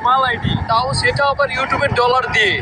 মাল আইডি, তাও সেটা আবার ইউটিউবের ডলার দিয়ে।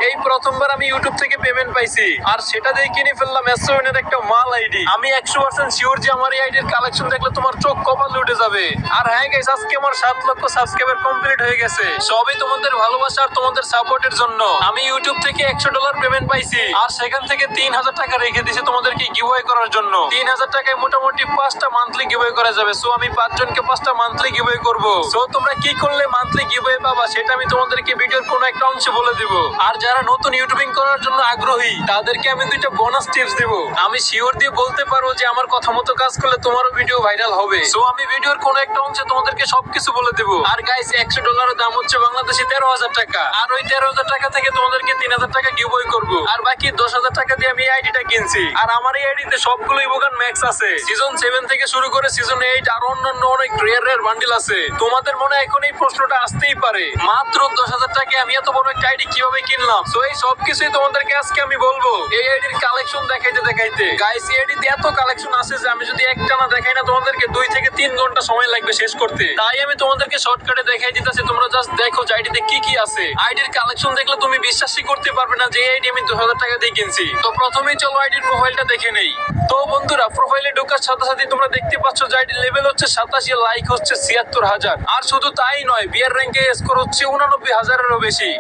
এই প্রথমবার আমি ইউটিউব থেকে পেমেন্ট পাইছি, আর সেটা দিয়ে কিনে ফেললাম S7 এর একটা মাল আইডি। আমি 100% শিওর যে আমার এই আইডির কালেকশন দেখলে তোমার চোখ কপালে উঠে যাবে। আর হ্যাঁ গাইস, আজকে আমার 7 লক্ষ সাবস্ক্রাইবার কমপ্লিট হয়ে গেছে, সবই তোমাদের ভালোবাসা আর তোমাদের সাপোর্টের জন্য। আমি ইউটিউব থেকে $100 পেমেন্ট পাইছি, আর সেখান থেকে 3000 টাকা রেখে দিয়েছি তোমাদেরকে গিভওয়ে করার জন্য। 3000 টাকায় মোটামুটি 5টা মান্থলি গিভওয়ে করা যাবে। সো আমি 5 জনকে 5টা মান্থলি গিভওয়ে করব। সো তোমরা কি করলে মান্থলি গিভওয়ে পাবা সেটা আমি তোমাদেরকে ভিডিওর কোনো একটা অংশে বলে দিব। আর যারা নতুন ইউটিউবিং করার জন্য আগ্রহী তাদেরকে আমি 2টা বোনাস টিপস দেব। আমি শিওর দিয়ে বলতে পারবো যে আমার কথা মতো কাজ করলে তোমারও ভিডিও ভাইরাল হবে। সো আমি ভিডিওর কোনো একটা অংশে তোমাদেরকে সবকিছু বলে দেব। আর গাইস, $100 দাম হচ্ছে বাংলাদেশি 13,000 টাকা। আর ওই 13,000 টাকা থেকে তোমাদেরকে 3,000 টাকা গিভওয়ে করব। আর বাকি 10,000 টাকা দিয়ে আমি এই আইডিটা কিনছি। আর আমার এই আইডিতে সবগুলো ইভোগান ম্যাক্স আছে। সিজন 7 থেকে শুরু করে সিজন 8 আর অন্যান্য অনেক রেয়ার বান্ডিল আছে। তোমাদের মনে এখন এই প্রশ্নটা আসতেই পারে, মাত্র 10,000 টাকায় আমি এত বড় একটা আইডি কিভাবে কিনলাম? সো এই সবকিছুই তোমাদেরকে আজকে আমি বলবো এই আইডির কালেকশন দেখাইতে দেখাইতে। গাইস, এই আইডিতে এত কালেকশন আছে যে আমি যদি একটানা দেখাই না তোমাদেরকে 2 থেকে 3 ঘন্টা সময় লাগবে শেষ করতে। তাই আমি তোমাদেরকে শর্টকাটে দেখাই দিতেছি, তোমরা জাস্ট দেখো যে আইডিতে কি কি আছে। আইডির কালেকশন দেখলে তুমি বিশ্বাসই করতে পারবে না যে এই আইডি আমি 2,000 টাকা দিয়ে কিনছি। তো প্রথমেই চলো আইডির প্রোফাইলটা দেখে নেই। তো বন্ধুরা, প্রোফাইলে ঢোকার সাথে সাথে তোমরা দেখতে পাচ্ছ যে আইডির লেভেল হচ্ছে 87, লাইক হচ্ছে 76,000। আর শুধু তাই নয়, বিয়ার র্যাঙ্কে স্কোর হচ্ছে 89,000-এরও বেশি।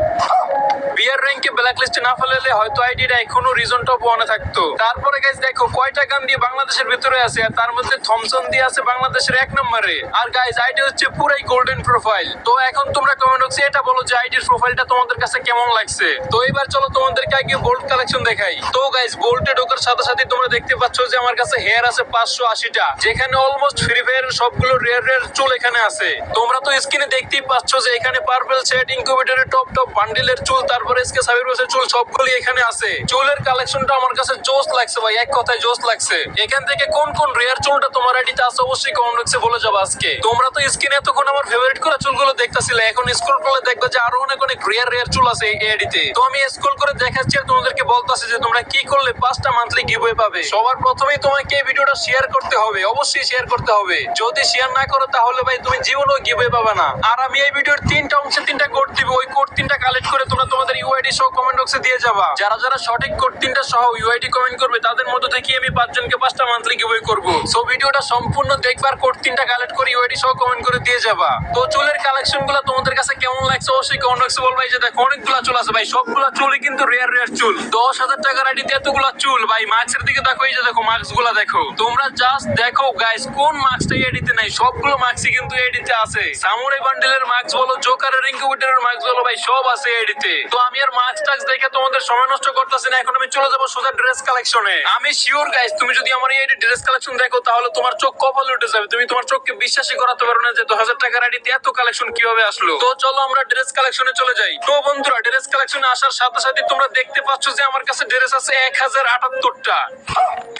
বিয়ার র্যাঙ্কে ব্ল্যাক লিস্টে না ফেলালে হয়তো আইডিটা এখনো রিজন টপ 1-এ থাকতো। তারপরে গাইস দেখো কয়টা গান দিয়ে বাংলাদেশের ভিতরে আছে, আর তার মধ্যে থমসন দিয়ে আছে বাংলাদেশের 1 নম্বরে। আর গাইস, আইডি হচ্ছে পুরাই গোল্ডেন প্রোফাইল। তো এখন তোমরা কমেন্ট বক্সে এটা বলো যে আইডির প্রোফাইলটা তোমাদের কাছে কেমন লাগছে। তো এবার চলো তোমাদেরকে আগে বোল্ড কালেকশন দেখাই। তো গাইস, বোল্টে ঢোকার সাথে সাথে তোমরা দেখতে পাচ্ছ যে আমার কাছে হেয়ার আছে 580টা, যেখানে অলমোস্ট ফ্রি ফায়ারের সবগুলো রেয়ার চুল এখানে আছে। তোমরা তো স্ক্রিনে দেখতেই পাচ্ছ যে এখানে পার্পল সেট, ইনকিউবেটরের টপ বান্ডিলের চুল, তারপরে এসকে সাবির বসের চুল সবগুলো এখানে আছে। চুলের কালেকশনটা আমার কাছে জোস লাগছে ভাই, এক কথায় জোস লাগছে। এখান থেকে কোন কোন রেয়ার চুলটা তোমার আইডিতে আছে অবশ্যই কমেন্ট বক্সে বলে যাবো আজকে। তোমরা তো স্ক্রিনে এতক্ষণ আমার ফেভারিট করা চুলগুলো দেখতেছিলে, এখন স্ক্রল করলে দেখবে যে আরো অনেক অনেক রেয়ার চুল আছে এই আইডিতে। তো আমি স্ক্রল করে দেখাচ্ছি আর তোমাদেরকে বলতাছি যে তোমরা কি করলে 5টা মান্থলি গিভওয়ে পাবে। সবার প্রথমেই তোমাকে এই ভিডিওটা শেয়ার করতে হবে, অবশ্যই শেয়ার করতে হবে। যদি শেয়ার না করো তাহলে ভাই তুমি জীবনেও গিভওয়ে পাবে না। আর আমি এই ভিডিওর 3টা অংশে 3টা কোড দিব, ওই কোড 3টা কালেক্ট করে তোমরা তোমাদের ইউআইডি সহ কমেন্ট বক্সে দিয়ে যাবা। যারা যারা সঠিক কোড 3টা সহ ইউআইডি কমেন্ট করবে তাদের মধ্যে থেকে আমি 5 জনকে 5টা মান্থলি গিভওয়ে করব। সো ভিডিওটা সম্পূর্ণ দেখবার কোড 3টা কালেক্ট করে ইউআইডি সহ কমেন্ট করে দিয়ে যাবা। তো চুলের কালেকশনগুলো তোমাদের কাছে কেমন লাগছে অবশ্যই কমেন্ট বক্সে বলবা। এই যে দেখো অনেকগুলা চুল আছে ভাই, সবগুলা চুলই কিন্তু রেয়ার চুল। 10,000 টাকার আইডিতে এতগুলা চুল ভাই। মার্কসের দিকে দেখো, এই যে দেখো মার্কস গুলা দেখো। তোমরা জাস্ট দেখো গাইস, কোন মার্কসটা এডিতে নাই? সবগুলো মার্কসই কিন্তু এডিতে আছে। সামুরাই বান্ডেলের মার্কস বলো, জোকারের ইনকিউবেটরের মার্কস বলো ভাই, সব আছে এডিতে। তো আমি আর মার্কস টাক্স দেখে তোমাদের সময় নষ্ট করতেছি না, এখন আমি চলে যাবো সোজা ড্রেস কালেকশনে। আমি শিওর গাইস, তুমি যদি আমার এই ড্রেস কালেকশন দেখো তাহলে তোমার চোখ কপালে উঠে যাবে। তুমি তোমার চোখকে বিশ্বাসই করাতে পারো না যে 10,000 টাকার আইডিতে এত কালেকশন কিভাবে আসলো। তো চলো আমরা ড্রেস কালেকশনে চলে যাই। তো বন্ধুরা, ড্রেস কালেকশনে আসার সাথে সাথে তোমরা দেখতে পাচ্ছ যে আমার কাছে ড্রেস আছে 1078টা।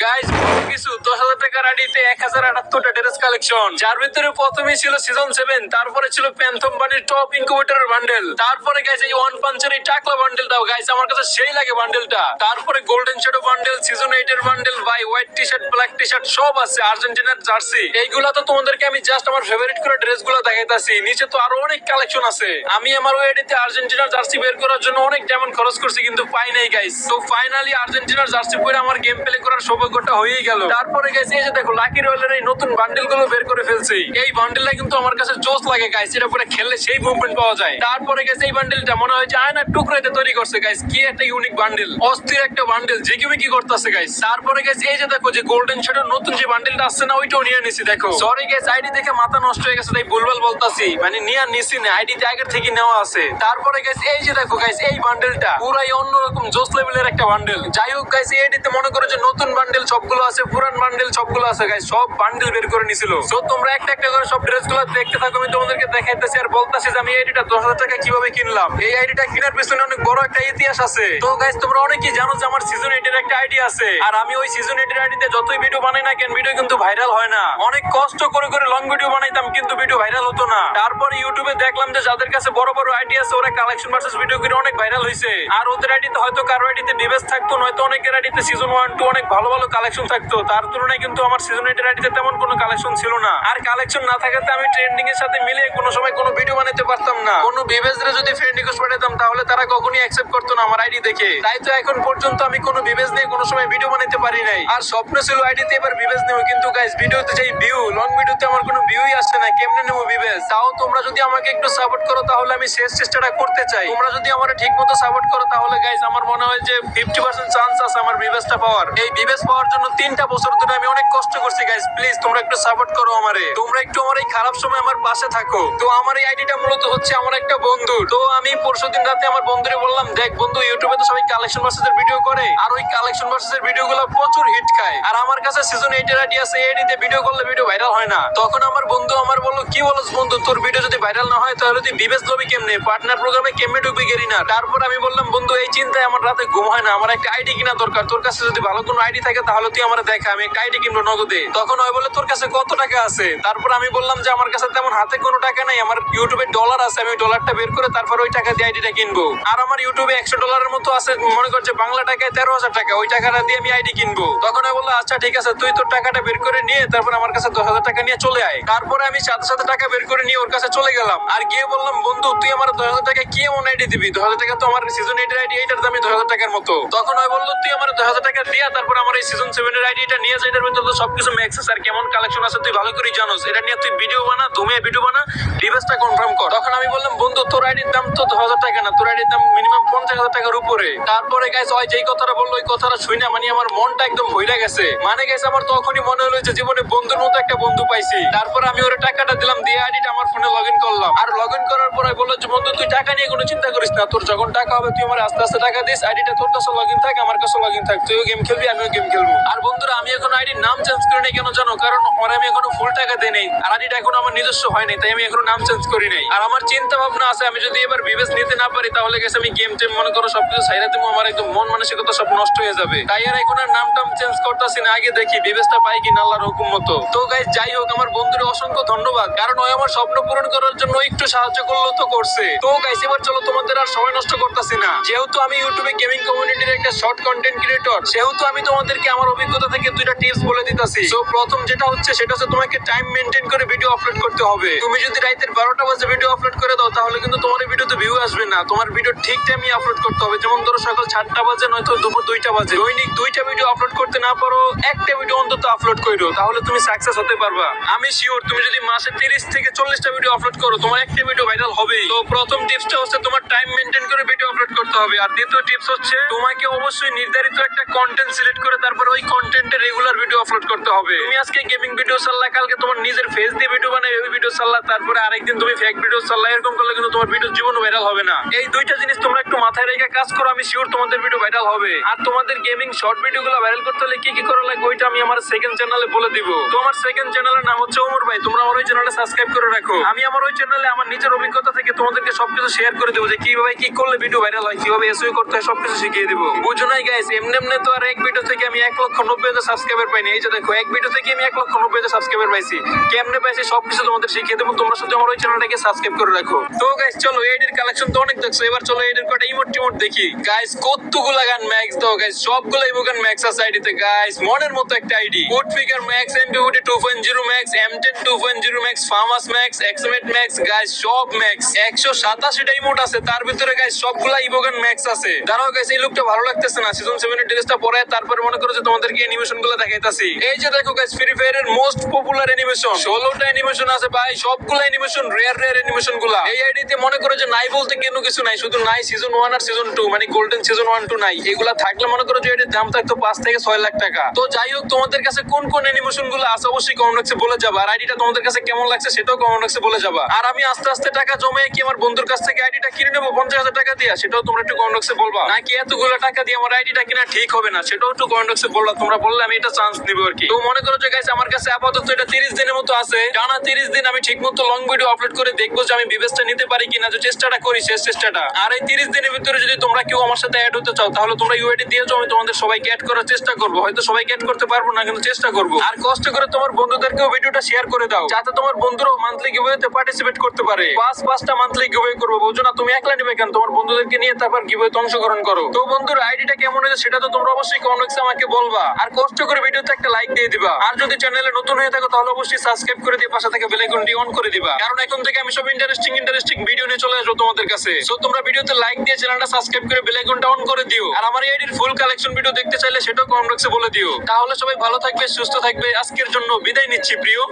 গাইস, কিছু 10,000 টাকার আইডিতে 1078টা ড্রেস কালেকশন, যার ভিতরে প্রথমেই ছিল সিজন 7, তারপরে ছিল প্যান্থম বান্ডিল টপ ইনকিউবেটরের বান্ডেল, তারপরে গাইস এই ওয়ান পাঞ্চের এই টাকলা বান্ডেলটাও গাইস আমার কাছে সেই লাগে বান্ডেলটা, তারপরে গোল্ডেন শ্যাডো বান্ডেল, সিজন 8 এর বান্ডেল ভাই, হোয়াইট টি-শার্ট, ব্ল্যাক টি-শার্ট সব আছে, আর্জেন্টিনার জার্সি। এইগুলা তো তোমাদেরকে আমি জাস্ট আমার ফেভারিট করে ড্রেসগুলো দেখাইতাছি, নিচে তো আরো অনেক কালেকশন আছে। আমি আমার ওয়েডিতে আর্জেন্টিনার জার্সি বের করার জন্য অনেক ডায়মন্ড খরচ করছি কিন্তু পাই নাই গাইস। তো ফাইনালি আর্জেন্টিনার জার্সি পরে আমার গেম প্লে করার সৌভাগ্যটা হয়েই গেল। তারপরে গাইস এই যে দেখো লাকি রয়্যালের এই নতুন বান্ডেল গুলো বের করে ফেলছি। এই বান্ডেলটা কিন্তু আমার কাছে জোস লাগে গাইস, এটা পরে খেললে সেই মুভমেন্ট পাওয়া যায়। তারপরে গাইস এই বান্ডেলটা মনে হয় যে আয়নার টুকরাতে তৈরি করছে গাইস, কি একটা ইউনিক বান্ডেল, অস্থির একটা বান্ডেল, কি করতেছে গাইস। তারপরে গাইস এই যে দেখো যে গোল্ডেন শ্যাডোর নতুন যে বান্ডেলটা আসছে না, ওইটাও নিয়ে নিছি। দেখো সরি গাইস, আইডি দেখে মাথা নষ্ট হয়ে গেছে তাই ভুলভাল বলতাছি, মানে নিয়ে নিছি না, আইডিতে আগের থেকে নেওয়া আছে। তারপরে গাইস এই যে দেখো গাইস এই বান্ডেলটা পুরাই অন্যরকম জোস লেভেলের একটা বান্ডেল। যাই হোক গাইস, এই আইডিতে মনে করো যে নতুন বান্ডেল সবগুলো আছে, পুরান বান্ডেল সবগুলো আছে গাইস, সব বান্ডেল বের করে নিছিল। সো তোমরা একটা একটা করে সব ড্রেসগুলো দেখতে থাকো, আমি তোমাদেরকে দেখাইতেছি আর বলতাছি যে আমি এই আইডিটা 10,000 টাকা কিভাবে কিনলাম। এই আইডিটা কেনার পিছনে অনেক বড় একটা ইতিহাস আছে। তো গাইস তোমরা অনেকেই জানো যে আমার সিজন 8 এর একটা আইডি আছে, আর আমি ওই সিজন 8 এর আইডিতে যতই ভিডিও বানাই না কেন, ভিডিও কিন্তু ভাইরাল হয় না। অনেক কষ্ট করে করে লং ভিডিও বানাইতাম কিন্তু ভিডিও ভাইরাল হতো না। তারপরে ইউটিউবে দেখলাম যে যাদের কাছে বড় বড় আইডি আছে ওরা কালেকশন ভার্সেস ভিডিও করে অনেক ভাইরাল হইছে, আর ওদের আইডিতে হয়তো কারো আইডিতে ডিবেস থাকতো, নয়তো অনেকের আইডিতে সিজন 1, 2 অনেক ভালো ভালো কালেকশন থাকতো। তার তুলনায় কিন্তু আমার সিজন 8 এর আইডিতে তেমন কোনো কালেকশন ছিল না, আর কালেকশন না থাকাতে আমি ট্রেন্ডিং এর সাথে মিলে কোনো সময় কোনো ভিডিও বানাতে পারতাম না। কোনো বিবেজরে যদি ফ্রেন্ড রিকোয়েস্ট পাঠাতাম তাহলে তারা কখনোই অ্যাকসেপ্ট করতো না আমার আইডি দেখে। তাই তো এখন পর্যন্ত আমি কোনো বিবেজ নিয়ে কোনো সময় ভিডিও বানাতে পারি নাই। আর স্বপ্ন ছিল আইডিতে এবার বিবেজ নেব, কিন্তু গাইস ভিডিওতে চাই ভিউ, লং ভিডিওতে আমার কোনো ভিউই আসছে না, কেমনে নেব বিবেজ? তাও তোমরা যদি আমাকে একটু সাপোর্ট করো তাহলে আমি শেষ চেষ্টাটা করতে চাই। তোমরা যদি আমার ঠিক মতো সাপোর্ট করো তাহলে গাইস আমার মনে হয় যে 50% চান্স আছে আমার বিবেজটা পাওয়ার। এই বিবেজ পাওয়ার জন্য 3টা বছর ধরে আমি অনেক কষ্ট করছি গাইস। প্লিজ তোমরা একটু সাপোর্ট করো আমারে, তোমরা একটু আমার এই খারাপ সময় আমার পাশে থাকো। তো আমার এই আইডিটা মূলত হচ্ছে আমার একটা বন্ধু। তো আমি পরশুদিন রাতে আমার বন্ধুরে বললাম, দেখ বন্ধু, ইউটিউবে তো সবাই কালেকশন ভার্সেসের ভিডিও করে, আর ওই কালেকশন ভার্সেসের ভিডিওগুলো প্রচুর হিট খায়, আর আমার কাছে সিজন 8 এর আইডি আছে, এই আইডিতে ভিডিও করলে ভিডিও ভাইরাল হয় না। তখন আমার বন্ধু আমার বলল, কি বলছ বন্ধু, তোর ভিডিও যদি ভাইরাল না হয় তাহলে তুই বিবেজ লবি কেমনে, পার্টনার প্রোগ্রামে কেমনে ঢুকবি গেরিনা? তারপর আমি বললাম, বন্ধু এই চিন্তায় আমার রাতে ঘুম হয় না, আমার একটা আইডি কিনা দরকার, তোর কাছে যদি ভালো কোনো আইডি থাকে তাহলে তুই আমার দেখা, আমি একটা আইডি কিনবো নগদে। তখন ওই বলে, তোর কাছে কত টাকা আছে? তারপর আমি বললাম যে আমার কাছে তেমন হাতে কোনো টাকা নাই, আমার ইউটিউবে ডলার আছে, আমি ডলারটা বের করে তারপর ওই টাকা দিয়ে আইডিটা কিনবো। আর আমার ইউটিউবে $100 মতো আছে, মনে করছে বাংলা টাকায় 13,000 টাকা, ওই টাকাটা দিয়ে আমি আইডি কিনবো। তখন আমি বললাম, আচ্ছা ঠিক আছে, তুই তোর টাকাটা বের করে নিয়ে তারপর আমার কাছে 10,000 টাকা নিয়ে চলে আয়। তারপরে আমি সাথে সাথে টাকা বের করে নিয়ে ওর কাছে চলে গেলাম, আর গিয়ে বললাম, বন্ধু তুই আমার 10,000 টাকা কি এমন আইডি দিবি? 10,000 টাকা তো আমার সিজন 8 এর আইডি, এইটার দামই 10,000 টাকার মতো। তখন ওই বললো, তুই আমার 10,000 টাকা দিয়া তারপর আমার এই সিজন 7 এর আইডিটা নিয়ে যাই, এটার ভিতরে তো সবকিছু ম্যাক্সেস আর কেমন কালেকশন আছে তুই ভালো করে জানোস, এটা নিয়ে তুই ভিডিও বানা, তুমি ভিডিও বানা, ডিভাইসটা কনফার্ম কর। তখন আমি বললাম, বন্ধু তোর আইডির দাম তো 10,000 টাকা না, তোর আইডির দাম মিনিমাম 50,000 টাকার উপরে। তারপরে গাইস ওই যেই কথাটা বললো ওই কথাটা শুনে মানে আমার মনটা একদম ভইরা গেছে। মানে গাইস আমার তখনই মনে হলো যে জীবনে বন্ধুর মতো একটা বন্ধু পাইছি। তারপর আমি ওর টাকাটা দিলাম, দিয়ে আইডিটা আমার ফোনে লগইন করলাম। আর লগইন করার পরে বললো যে, বন্ধু তুই টাকা নিয়ে কোনো চিন্তা করিস না, তোর যখন টাকা হবে তুই আমার আস্তে আস্তে টাকা দিস, আইডিটা তোর কাছে লগইন থাক, আমার কাছে লগইন থাক, তুইও গেম খেলবি আমিও গেম খেলবো। আর বন্ধুরা আমি এখন আইডির নাম চেঞ্জ করি নাই, কেন জানো? কারণ ওরে আমি এখনো ফুল টাকা দেই নাই, আর আইডিটা এখন আমার নিজস্ব হয় নাই, তাই আমি এখনো নাম চেঞ্জ করি নাই। আর আমার চিন্তা ভাবনা আছে, আমি যদি এবার বিবেচ নিতে না পারি তাহলে গেছে আমি গেম টেম মনে করো সবকিছু ছাইরা দেবো, আমার একদম মন মানসিকতা সব নষ্ট হয়ে যাবে। তাই আর এখন আর নাম টাম চেঞ্জ করতেছি না, আগে দেখি বিবেচটা পাই কিনা আল্লাহর হুকুম মতো। তো গাইস যাই হোক, আমার বন্ধুর অসংখ্য ধন্যবাদ, কারণ ওই আমার স্বপ্ন পূরণ করার জন্য একটু সাহায্য করলো তো করছে। তো গাইস এবার চলো, তোমাদের আর সময় নষ্ট করতেছি না, যেহেতু আমি ইউটিউবে গেমিং কমিউনিটির একটা শর্ট কন্টেন্ট ক্রিয়েটর, সেহেতু আমি তোমাদেরকে আমার অভিজ্ঞতা থেকে 2টা টিপস বলে দিতেছি। তো প্রথম যেটা হচ্ছে সেটা হচ্ছে তোমাকে টাইম মেনটেন করে ভিডিও আপলোড করতে হবে। তুমি যদি রাতের 12টা বাজে ভিডিও আপলোড করে দাও তাহলে কিন্তু তোমার ভিডিওতে ভিউ আসবে না, তোমার ভিডিও ঠিক টাইমে আপলোড করতে হবে। যেমন ধরো সকাল 7টা বাজে নয়তো দুপুর 2টা বাজে, দৈনিক 2টা ভিডিও আপলোড করতে না পারো, একটা ভিডিও অন্তত আপলোড করো, তাহলে তুমি সাকসেস হতে পারবা। আমি শিওর তুমি যদি মাসে 30 থেকে 40টা ভিডিও আপলোড করো তোমার একটা ভিডিও ভাইরাল হবে। তো প্রথম টিপসটা হচ্ছে তোমার টাইম মেনটেন করে ভিডিও আপলোড করতে হবে। আর দ্বিতীয় টিপস হচ্ছে তোমাকে অবশ্যই নির্ধারিত একটা কন্টেন্ট সিলেক্ট করে তারপর ওই কন্টেন্টে রেগুলার ভিডিও আপলোড করতে হবে। তুমি আজকে গেমিং ভিডিও চাল্লা, কালকে তোমার নিজের ফেস দিয়ে ভিডিও বানাই ওই ভিডিও চাল্লা, তারপরে আরেকদিন তুমি ফেক ভিডিও চাল্লা, এরকম করলে কিন্তু তোমার ভিডিও জীবনও ভাইরাল হবে না। এই 2টা জিনিস তোমরা একটু মাথায় রেখে কাজ করো, আমি শিওর তোমাদের ভিডিও ভাইরাল হবে। আর তোমাদের গেমিং শর্ট ভিডিওগুলো ভাইরাল করতে হলে কি কি করা লাগবে ওইটা আমি আমার সেকেন্ড চ্যানেলে বলে দিব। তো আমার সেকেন্ড চ্যানেলের নাম হচ্ছে ওমর ভাই, তোমরা আমার ওই চ্যানেলে সাবস্ক্রাইব করে রাখো। আমি আমার ওই চ্যানেলে আমার নিজের অভিজ্ঞতা থেকে তোমাদেরকে সবকিছু শেয়ার করে দেবো, যে কিভাবে কি করলে ভিডিও ভাইরাল হয়, কিভাবে এসইও করতে হয়, সবকিছু শিখিয়ে দেবো। বুঝো নাই গাইস, এমনি তো আর এক ভিডিও থেকে আমি 1,90,000 সাবস্ক্রাইবার পাইনি। এই যে দেখো, এক ভিডিও থেকে আমি 1,90,000 সাবস্ক্রাইবার পাইছি। কেমনে পাইছি সবকিছু তোমাদের শিখিয়ে দেবো, তোমরা শুধু আমার ওই চ্যানেলটাকে সাবস্ক্রাইব করে রাখো। তো গাইস চলো, এডির কালেকশন তো অনেক দেখছো, এবার চলো এডির কটা ইমোট টিমোট দেখি। গাইস কতগুলা গান ম্যাক্স দাও গাইস, সবগুলো ইমোগান ম্যাক্স আছে আইডিতে গাইস, মনের মতো একটা ID. Woodpecker max, MP 2.0 max, M10 2.0 max, Famas max, X M eight max guys, সব ম্যাক্স। 187টা ইমোট আছে, তার ভিতরে গাইস সবগুলা ইমোগান ম্যাক্স আছে। দাঁড়াও গাইস, এই লুকটা ভালো লাগতেছে না, সিজন 7 এর ড্রেসটা পরে তারপরে মনে করো যে তোমাদেরকে অ্যানিমেশন গুলো দেখাইতাছি। এই যে দেখো গাইস, ফ্রি ফায়ারের মোস্ট পপুলার অ্যানিমেশন 16টা অ্যানিমেশন আছে ভাই, সবগুলা অ্যানিমেশন রেয়ার অ্যানিমেশন গুলা। এই আইডিতে মনে করো যে নাই বলতে কোনো কিছু নাই, শুধু নাই সিজন 1 আর সিজন 2, মানে গোল্ডেন সিজন 1 2 নাই। এগুলা থাকলে মনে করো যে এটার দাম থাকতো 5 থেকে 6 লাখ টাকা। তো যাই হোক, তোমাদের কাছে কোন কোন অ্যানিমেশন গুলো আছে অবশ্যই কমেন্ট বক্সে বলে যাবা, আর আইডিটা তোমাদের কাছে কেমন লাগছে সেটাও কমেন্ট বক্সে বলে যাবা। আর আমি আস্তে আস্তে টাকা জমে কি আমার বন্ধুর কাছ থেকে আইডিটা কিনে নেবো 50,000 টাকা দিয়ে, সেটাও তোমরা একটু কমেন্ট বক্সে বলবা। নাকি এতগুলো টাকা দিয়ে আমার আইডিটা কিনা ঠিক হবে না, সেটাও একটু কমেন্ট বক্সে বলবা। তোমরা বললে আমি এটা চান্স নিব আর কি। তো মনে করো যে গাইস, আমার কাছে আপাতত এটা 30 দিনের মতো আছে, টানা 30 দিন আমি ঠিকমতো লং ভিডিও আপলোড করে দেখবো যে আমি বিবেচটা নিতে পারি কিনা, যে চেষ্টাটা করি, শেষ চেষ্টাটা। আর এই 30 দিনের ভিতরে যদি তোমরা কেউ আমার সাথে অ্যাড হতে চাও তাহলে তোমরা ইউআইডি দিয়েছো, আমি তোমাদের সবাইকে অ্যাড করার চেষ্টা করবো। হয়তো সবাইকে অ্যাড করতে পারবো না, কিন্তু চেষ্টা করবো। আর কষ্ট করে তোমার বন্ধুদেরকেও ভিডিওটা শেয়ার করে দাও, যাতে তোমার বন্ধুরাও মান্থলি গিভওয়েতে পার্টিসিপেট করতে পারে। 5-5টা মান্থলি গিভওয়ে করবো, বুঝো না? তুমি একলা নিবে কেন? তোমার বন্ধুদেরকে নিয়ে তারপর গিভওয়েতে অংশগ্রহণ করো। তো বন্ধুর আইডিটা কেমন হয়েছে সেটা তো তোমরা অবশ্যই কমেন্ট বক্সে আমাকে বলবা, আর কষ্ট করে ভিডিওতে একটা লাইক দিয়ে দিবা। আর যদি চ্যানেলে নতুন হয়ে থাকো তাহলে অবশ্যই সাবস্ক্রাইব করে দিয়ে পাশে থেকে বেল আইকনটি অন করে দিবা, কারণ এখন থেকে আমি সব ইন্টারেস্টিং ভিডিও নিয়ে চলে আসবো তোমাদের কাছে। সো তোমরা ভিডিওতে লাইক দিয়ে চ্যানেলটা সাবস্ক্রাইব করে বেল আইকনটা অন করে দিও। আর আমার এই আইডির ফুল কালেকশন ভিডিও দেখতে চাইলে সেটাও কমেন্ট বক্সে বলে দিও। তাহলে সবাই ভালো থাকবে, সুস্থ থাকবে। আজকের জন্য বিদায় নিচ্ছি প্রিয়।